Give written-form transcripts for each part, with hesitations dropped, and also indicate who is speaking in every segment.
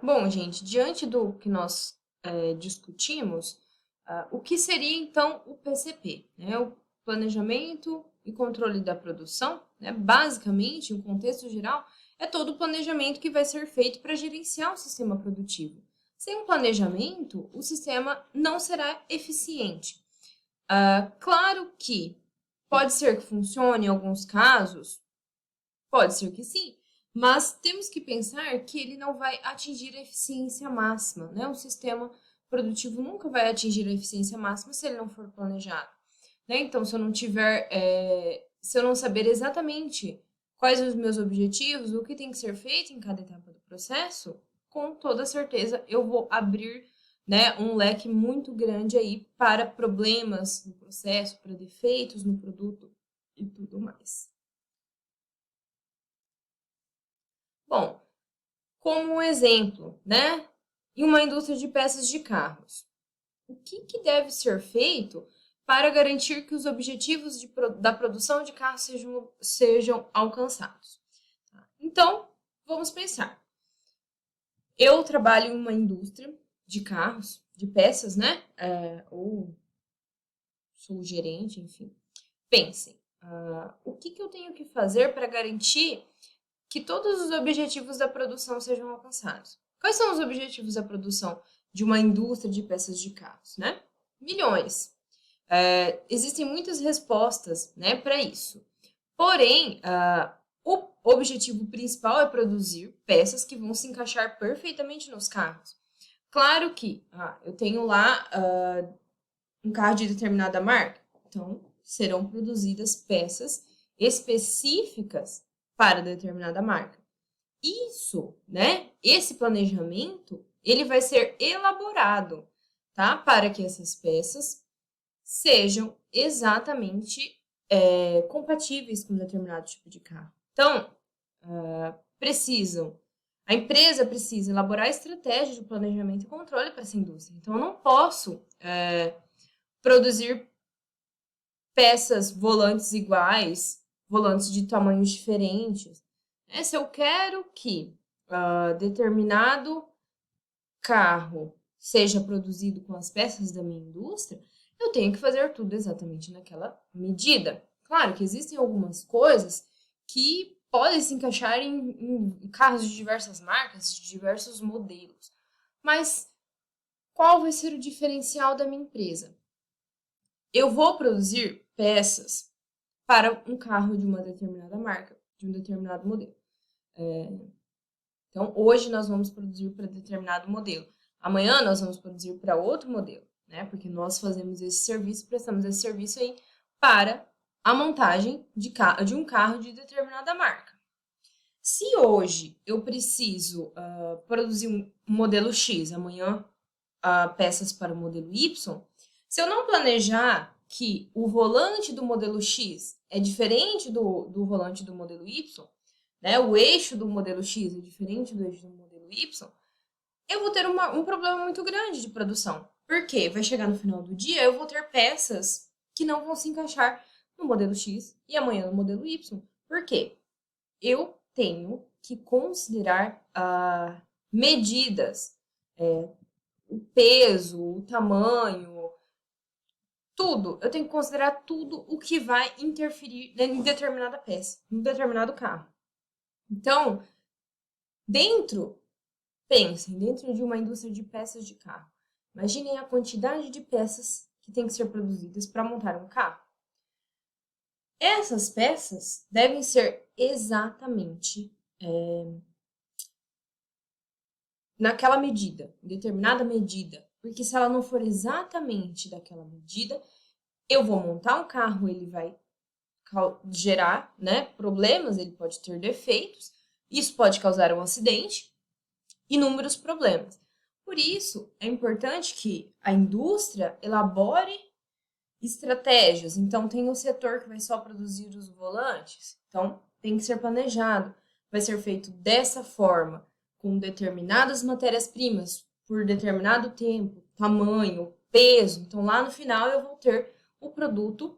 Speaker 1: Bom, gente, diante do que nós discutimos, o que seria então o PCP, né? O Planejamento e Controle da Produção, né? Basicamente, em um contexto geral, é todo o planejamento que vai ser feito para gerenciar o sistema produtivo. Sem um planejamento, o sistema não será eficiente. Claro que pode ser que funcione em alguns casos, pode ser que sim, mas temos que pensar que ele não vai atingir a eficiência máxima, né? O sistema produtivo nunca vai atingir a eficiência máxima se ele não for planejado, né? Então, se eu não tiver, se eu não saber exatamente quais os meus objetivos, o que tem que ser feito em cada etapa do processo, com toda certeza eu vou abrir, né, um leque muito grande aí para problemas no processo, para defeitos no produto e tudo mais. Bom, como um exemplo, né? Em uma indústria de peças de carros, o que deve ser feito para garantir que os objetivos da produção de carros sejam alcançados? Então, vamos pensar. Eu trabalho em uma indústria de carros, de peças, né? Ou sou gerente, enfim. Pensem, o que eu tenho que fazer para garantir que todos os objetivos da produção sejam alcançados? Quais são os objetivos da produção de uma indústria de peças de carros, né? Milhões. Existem muitas respostas, né, para isso. Porém, o objetivo principal é produzir peças que vão se encaixar perfeitamente nos carros. Claro que eu tenho lá um carro de determinada marca, então serão produzidas peças específicas para determinada marca. Isso, né? Esse planejamento, ele vai ser elaborado, tá? Para que essas peças sejam exatamente compatíveis com determinado tipo de carro. Então, a empresa precisa elaborar estratégias de planejamento e controle para essa indústria. Então, eu não posso produzir peças, volantes iguais, volantes de tamanhos diferentes. Se eu quero que determinado carro seja produzido com as peças da minha indústria, eu tenho que fazer tudo exatamente naquela medida. Claro que existem algumas coisas que podem se encaixar em carros de diversas marcas, de diversos modelos. Mas qual vai ser o diferencial da minha empresa? Eu vou produzir peças para um carro de uma determinada marca, de um determinado modelo. Então, hoje nós vamos produzir para determinado modelo. Amanhã nós vamos produzir para outro modelo, né? Porque nós fazemos esse serviço, prestamos esse serviço aí para a montagem de um carro de determinada marca. Se hoje eu preciso produzir um modelo X, amanhã peças para o modelo Y, se eu não planejar que o volante do modelo X é diferente do volante do modelo Y, né, o eixo do modelo X é diferente do eixo do modelo Y, eu vou ter um problema muito grande de produção. Por quê? Vai chegar no final do dia, eu vou ter peças que não vão se encaixar no modelo X e amanhã no modelo Y. Por quê? Eu tenho que considerar medidas, o peso, o tamanho, tudo. Eu tenho que considerar tudo o que vai interferir em determinada peça, em determinado carro. Então, pensem, dentro de uma indústria de peças de carro. Imaginem a quantidade de peças que tem que ser produzidas para montar um carro. Essas peças devem ser exatamente naquela medida, em determinada medida. Porque se ela não for exatamente daquela medida, eu vou montar um carro, ele vai gerar, né, problemas, ele pode ter defeitos, isso pode causar um acidente, inúmeros problemas. Por isso, é importante que a indústria elabore estratégias. Então, tem um setor que vai só produzir os volantes, então tem que ser planejado. Vai ser feito dessa forma, com determinadas matérias-primas, por determinado tempo, tamanho, peso. Então, lá no final, eu vou ter o produto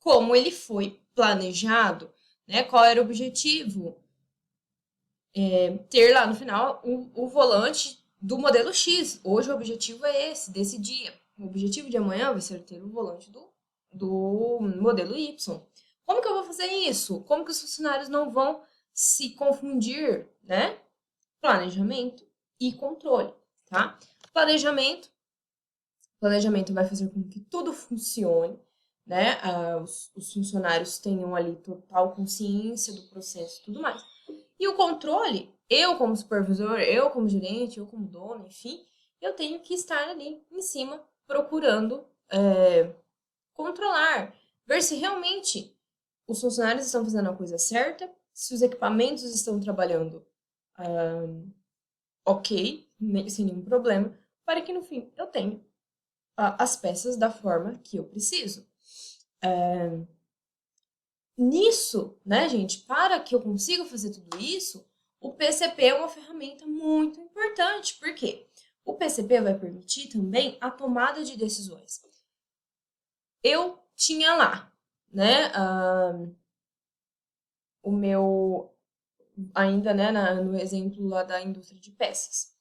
Speaker 1: como ele foi planejado, né? Qual era o objetivo? Ter lá no final o volante do modelo X. Hoje o objetivo é esse, desse dia. O objetivo de amanhã vai ser ter o volante do modelo Y. Como que eu vou fazer isso? Como que os funcionários não vão se confundir, né? Planejamento e controle, tá? Planejamento vai fazer com que tudo funcione, né? Os funcionários tenham ali total consciência do processo e tudo mais. E o controle, eu como supervisor, eu como gerente, eu como dono, enfim, eu tenho que estar ali em cima procurando controlar, ver se realmente os funcionários estão fazendo a coisa certa, se os equipamentos estão trabalhando ok, sem nenhum problema, para que no fim eu tenha as peças da forma que eu preciso. Nisso, né, gente, para que eu consiga fazer tudo isso, o PCP é uma ferramenta muito importante. Por quê? O PCP vai permitir também a tomada de decisões. Eu tinha lá, né, o meu, ainda, né, no exemplo lá da indústria de peças.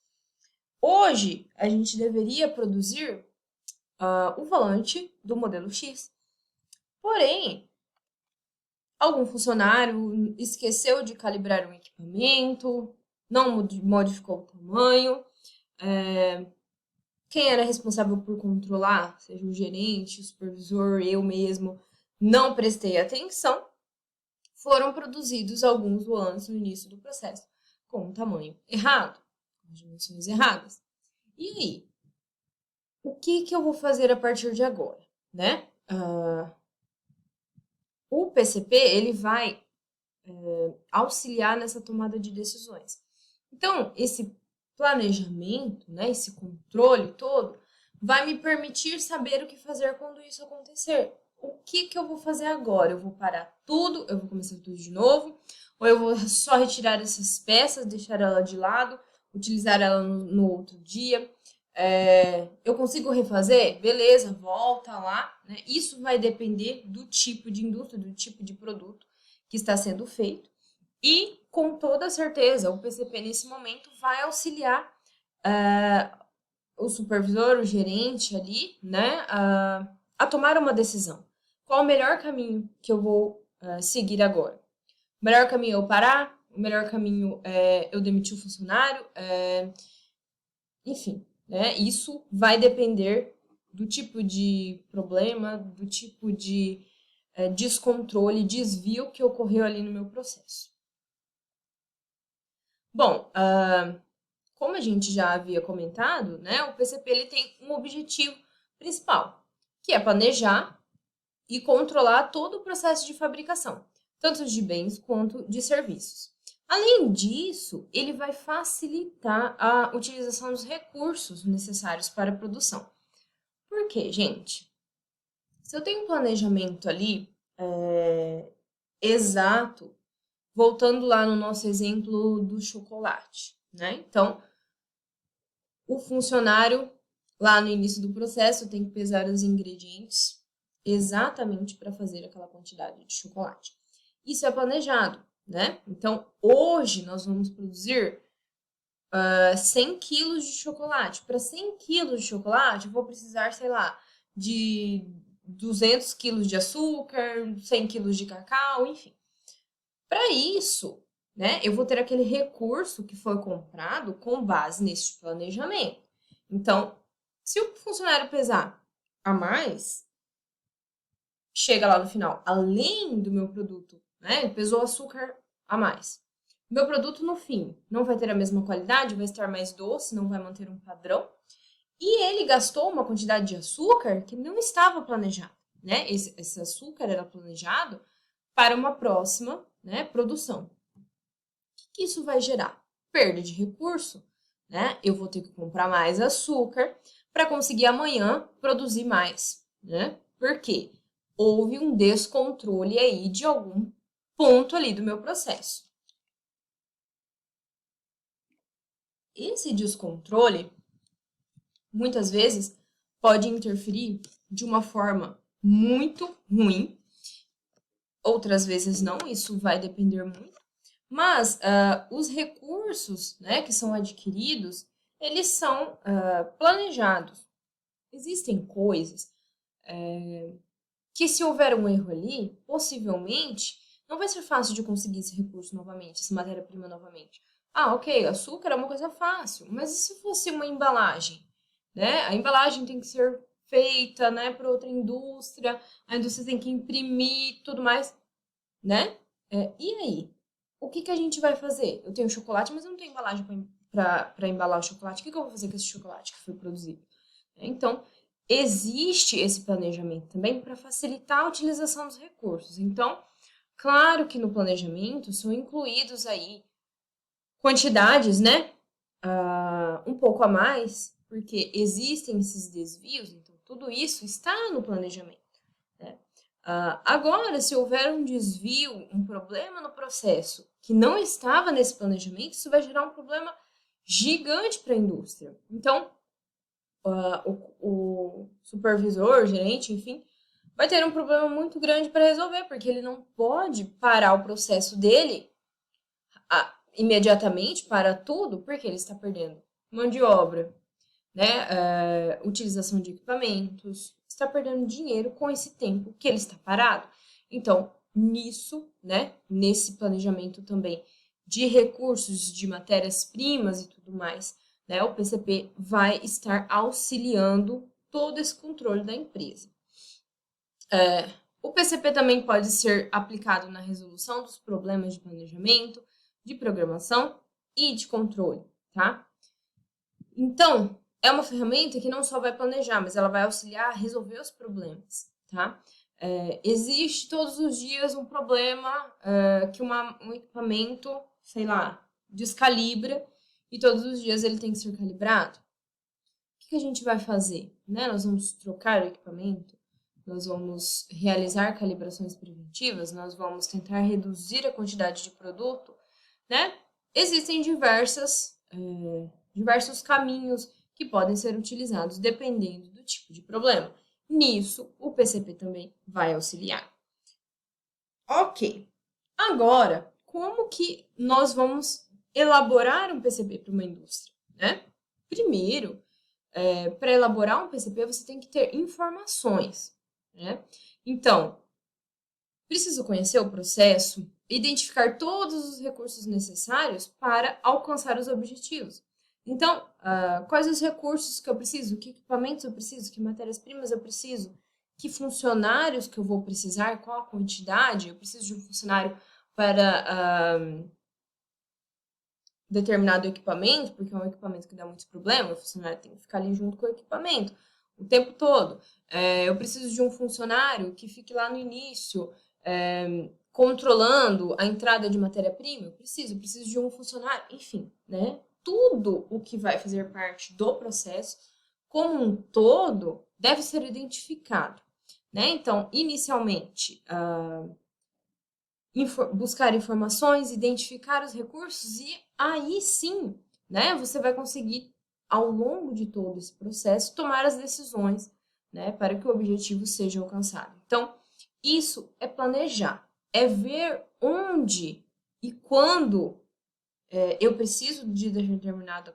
Speaker 1: Hoje, a gente deveria produzir o volante do modelo X. Porém, algum funcionário esqueceu de calibrar um equipamento, não modificou o tamanho. Quem era responsável por controlar, seja o gerente, o supervisor, eu mesmo, não prestei atenção. Foram produzidos alguns volantes no início do processo com um tamanho errado, com dimensões erradas. E aí? O que eu vou fazer a partir de agora, né? O PCP, ele vai auxiliar nessa tomada de decisões. Então, esse planejamento, né, esse controle todo, vai me permitir saber o que fazer quando isso acontecer. O que eu vou fazer agora? Eu vou parar tudo, eu vou começar tudo de novo, ou eu vou só retirar essas peças, deixar ela de lado, utilizar ela no outro dia. Eu consigo refazer? Beleza, volta lá. Né? Isso vai depender do tipo de indústria, do tipo de produto que está sendo feito. E, com toda certeza, o PCP, nesse momento, vai auxiliar o supervisor, o gerente ali, né, a tomar uma decisão. Qual o melhor caminho que eu vou seguir agora? O melhor caminho é eu parar? O melhor caminho é eu demitir o funcionário? Enfim, né, isso vai depender do tipo de problema, do tipo de descontrole, desvio que ocorreu ali no meu processo. Bom, como a gente já havia comentado, né, o PCP ele tem um objetivo principal, que é planejar e controlar todo o processo de fabricação, tanto de bens quanto de serviços. Além disso, ele vai facilitar a utilização dos recursos necessários para a produção. Por quê, gente? Se eu tenho um planejamento ali exato, voltando lá no nosso exemplo do chocolate, né? Então, o funcionário, lá no início do processo, tem que pesar os ingredientes exatamente para fazer aquela quantidade de chocolate. Isso é planejado, né? Então, hoje nós vamos produzir 100 quilos de chocolate. Para 100 quilos de chocolate, eu vou precisar, sei lá, de 200 quilos de açúcar, 100 quilos de cacau, enfim. Para isso, né, eu vou ter aquele recurso que foi comprado com base nesse planejamento. Então, se o funcionário pesar a mais, chega lá no final, além do meu produto, né, ele pesou açúcar a mais. Meu produto, no fim, não vai ter a mesma qualidade, vai estar mais doce, não vai manter um padrão. E ele gastou uma quantidade de açúcar que não estava planejado, né? Esse açúcar era planejado para uma próxima, né, produção. O que isso vai gerar? Perda de recurso, né? Eu vou ter que comprar mais açúcar para conseguir amanhã produzir mais, né? Por quê? Houve um descontrole aí de algum ponto ali do meu processo. Esse descontrole, muitas vezes, pode interferir de uma forma muito ruim, outras vezes não, isso vai depender muito. Mas os recursos, né, que são adquiridos, eles são planejados. Existem coisas que, se houver um erro ali, possivelmente não vai ser fácil de conseguir esse recurso novamente, essa matéria-prima novamente. Ah, ok, açúcar é uma coisa fácil, mas e se fosse uma embalagem? Né? A embalagem tem que ser feita, né, para outra indústria, a indústria tem que imprimir, tudo mais, né? E aí? O que a gente vai fazer? Eu tenho chocolate, mas eu não tenho embalagem para embalar o chocolate. O que eu vou fazer com esse chocolate que foi produzido? Então, existe esse planejamento também para facilitar a utilização dos recursos. Então, claro que no planejamento são incluídos aí quantidades, né? Um pouco a mais, porque existem esses desvios, então tudo isso está no planejamento. Né? Agora, se houver um desvio, um problema no processo que não estava nesse planejamento, isso vai gerar um problema gigante para a indústria. Então, o supervisor, o gerente, enfim, vai ter um problema muito grande para resolver, porque ele não pode parar o processo dele imediatamente para tudo, porque ele está perdendo mão de obra, né? Utilização de equipamentos, está perdendo dinheiro com esse tempo que ele está parado. Então, nisso, né? Nesse planejamento também de recursos, de matérias-primas e tudo mais, né? O PCP vai estar auxiliando todo esse controle da empresa. O PCP também pode ser aplicado na resolução dos problemas de planejamento, de programação e de controle, tá? Então, é uma ferramenta que não só vai planejar, mas ela vai auxiliar a resolver os problemas, tá? Existe todos os dias um problema que um equipamento, sei lá, descalibra e todos os dias ele tem que ser calibrado. O que a gente vai fazer? Né? Nós vamos trocar o equipamento, nós vamos realizar calibrações preventivas, nós vamos tentar reduzir a quantidade de produto, né? Existem diversos caminhos que podem ser utilizados dependendo do tipo de problema. Nisso, o PCP também vai auxiliar. Ok. Agora, como que nós vamos elaborar um PCP para uma indústria? Né? Primeiro, para elaborar um PCP, você tem que ter informações. Né? Então, preciso conhecer o processo, identificar todos os recursos necessários para alcançar os objetivos. Então, quais os recursos que eu preciso? Que equipamentos eu preciso? Que matérias-primas eu preciso? Que funcionários que eu vou precisar? Qual a quantidade? Eu preciso de um funcionário para determinado equipamento, porque é um equipamento que dá muitos problemas, o funcionário tem que ficar ali junto com o equipamento o tempo todo. Eu preciso de um funcionário que fique lá no início, controlando a entrada de matéria-prima. Eu preciso de um funcionário, enfim, né? Tudo o que vai fazer parte do processo, como um todo, deve ser identificado. Né? Então, inicialmente, buscar informações, identificar os recursos e aí sim, né, você vai conseguir, ao longo de todo esse processo, tomar as decisões, né, para que o objetivo seja alcançado. Então, isso é planejar, é ver onde e quando eu preciso de determinado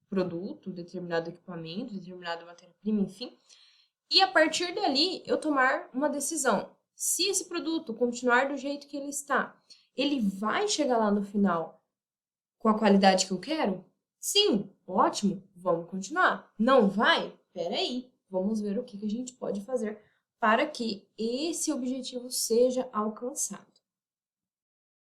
Speaker 1: produto, determinado equipamento, determinada matéria-prima, enfim, e a partir dali eu tomar uma decisão. Se esse produto continuar do jeito que ele está, ele vai chegar lá no final com a qualidade que eu quero? Sim, ótimo, vamos continuar. Não vai? Peraí, vamos ver o que a gente pode fazer para que esse objetivo seja alcançado.